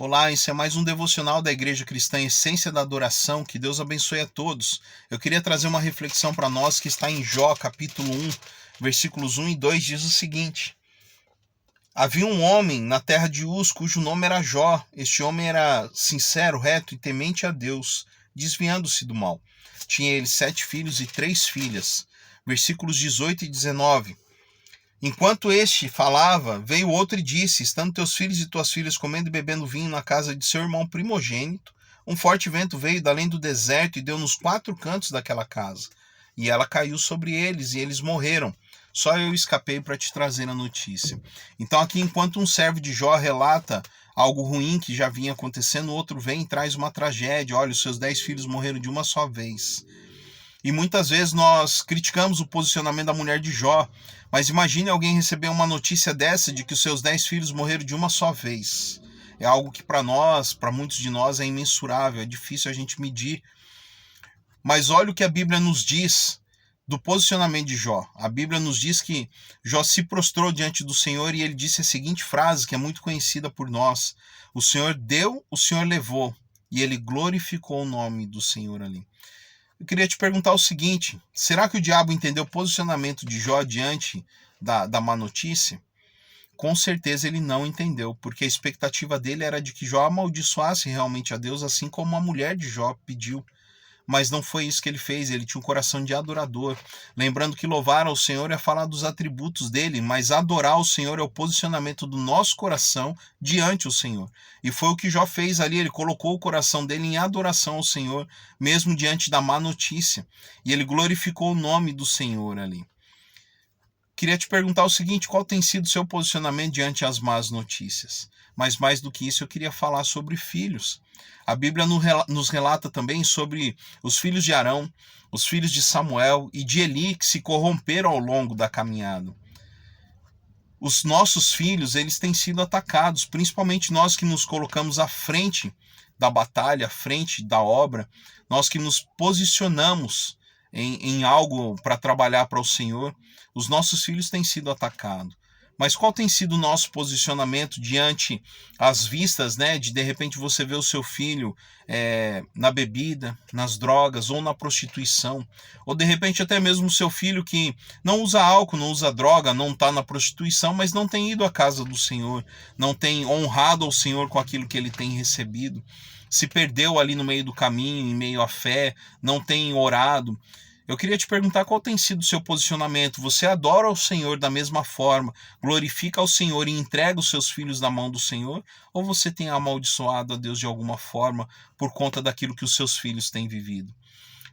Olá, esse é mais um devocional da Igreja Cristã Essência da Adoração. Que Deus abençoe a todos. Eu queria trazer uma reflexão para nós que está em Jó, capítulo 1, versículos 1 e 2, diz o seguinte: Havia um homem na terra de Uz, cujo nome era Jó. Este homem era sincero, reto e temente a Deus, desviando-se do mal. Tinha ele 7 filhos e 3 filhas. Versículos 18 e 19. Enquanto este falava, veio outro e disse: Estando teus filhos e tuas filhas comendo e bebendo vinho na casa de seu irmão primogênito, um forte vento veio da além do deserto e deu nos 4 cantos daquela casa. E ela caiu sobre eles, e eles morreram. Só eu escapei para te trazer a notícia. Então aqui, enquanto um servo de Jó relata algo ruim que já vinha acontecendo, o outro vem e traz uma tragédia. Olha, os seus 10 filhos morreram de uma só vez. E muitas vezes nós criticamos o posicionamento da mulher de Jó, mas imagine alguém receber uma notícia dessa de que os seus 10 filhos morreram de uma só vez. É algo que para nós, para muitos de nós, é imensurável, é difícil a gente medir. Mas olha o que a Bíblia nos diz do posicionamento de Jó. A Bíblia nos diz que Jó se prostrou diante do Senhor e ele disse a seguinte frase, que é muito conhecida por nós: O Senhor deu, o Senhor levou, e ele glorificou o nome do Senhor ali. Eu queria te perguntar o seguinte: será que o diabo entendeu o posicionamento de Jó diante da má notícia? Com certeza ele não entendeu, porque a expectativa dele era de que Jó amaldiçoasse realmente a Deus, assim como a mulher de Jó pediu. Mas não foi isso que ele fez, ele tinha um coração de adorador. Lembrando que louvar ao Senhor é falar dos atributos dele, mas adorar ao Senhor é o posicionamento do nosso coração diante do Senhor. E foi o que Jó fez ali, ele colocou o coração dele em adoração ao Senhor, mesmo diante da má notícia. E ele glorificou o nome do Senhor ali. Queria te perguntar o seguinte: qual tem sido o seu posicionamento diante as más notícias? Mas mais do que isso, eu queria falar sobre filhos. A Bíblia nos relata também sobre os filhos de Arão, os filhos de Samuel e de Eli, que se corromperam ao longo da caminhada. Os nossos filhos, eles têm sido atacados, principalmente nós que nos colocamos à frente da batalha, à frente da obra, nós que nos posicionamos em algo para trabalhar para o Senhor. Os nossos filhos têm sido atacados. Mas qual tem sido o nosso posicionamento diante as vistas, né? De repente você vê o seu filho na bebida, nas drogas ou na prostituição. Ou de repente até mesmo o seu filho que não usa álcool, não usa droga, não está na prostituição, mas não tem ido à casa do Senhor, não tem honrado ao Senhor com aquilo que ele tem recebido. Se perdeu ali no meio do caminho, em meio à fé, não tem orado. Eu queria te perguntar qual tem sido o seu posicionamento. Você adora o Senhor da mesma forma, glorifica ao Senhor e entrega os seus filhos na mão do Senhor? Ou você tem amaldiçoado a Deus de alguma forma por conta daquilo que os seus filhos têm vivido?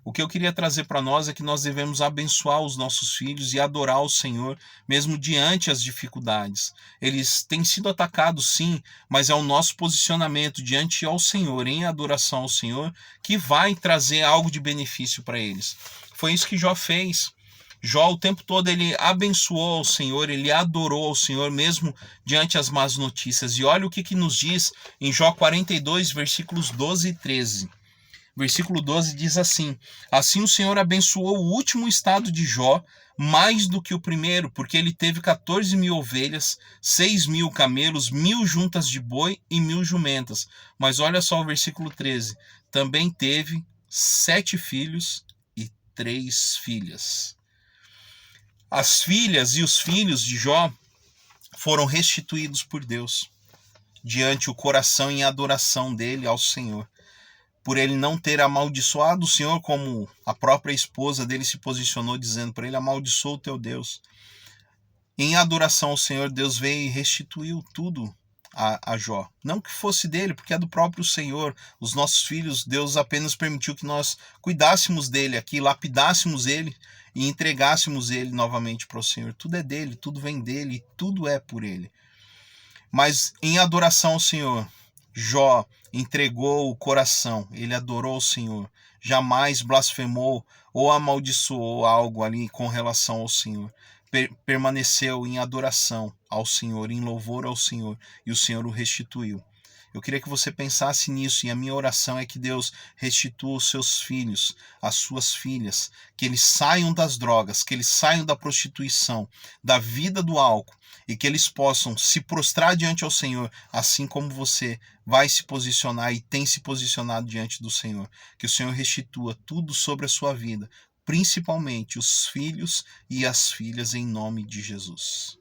O que eu queria trazer para nós é que nós devemos abençoar os nossos filhos e adorar o Senhor, mesmo diante as dificuldades. Eles têm sido atacados, sim, mas é o nosso posicionamento diante ao Senhor, em adoração ao Senhor, que vai trazer algo de benefício para eles. Foi isso que Jó fez. Jó, o tempo todo, ele abençoou ao Senhor, ele adorou ao Senhor, mesmo diante as más notícias. E olha o que nos diz em Jó 42, versículos 12 e 13. Versículo 12 diz assim: Assim o Senhor abençoou o último estado de Jó mais do que o primeiro, porque ele teve 14.000 ovelhas, 6.000 camelos, 1.000 juntas de boi e 1.000 jumentas. Mas olha só o versículo 13: Também teve 7 filhos e 3 filhas. As filhas e os filhos de Jó foram restituídos por Deus, diante o coração em adoração dele ao Senhor. Por ele não ter amaldiçoado o Senhor, como a própria esposa dele se posicionou dizendo para ele: amaldiçoa o teu Deus. Em adoração ao Senhor, Deus veio e restituiu tudo a Jó. Não que fosse dele, porque é do próprio Senhor. Os nossos filhos, Deus apenas permitiu que nós cuidássemos dele aqui, lapidássemos ele e entregássemos ele novamente para o Senhor. Tudo é dele, tudo vem dele e tudo é por ele. Mas em adoração ao Senhor, Jó entregou o coração, ele adorou o Senhor, jamais blasfemou ou amaldiçoou algo ali com relação ao Senhor. Permaneceu em adoração ao Senhor, em louvor ao Senhor, e o Senhor o restituiu. Eu queria que você pensasse nisso, e a minha oração é que Deus restitua os seus filhos, as suas filhas, que eles saiam das drogas, que eles saiam da prostituição, da vida do álcool, e que eles possam se prostrar diante ao Senhor, assim como você vai se posicionar e tem se posicionado diante do Senhor. Que o Senhor restitua tudo sobre a sua vida, principalmente os filhos e as filhas, em nome de Jesus.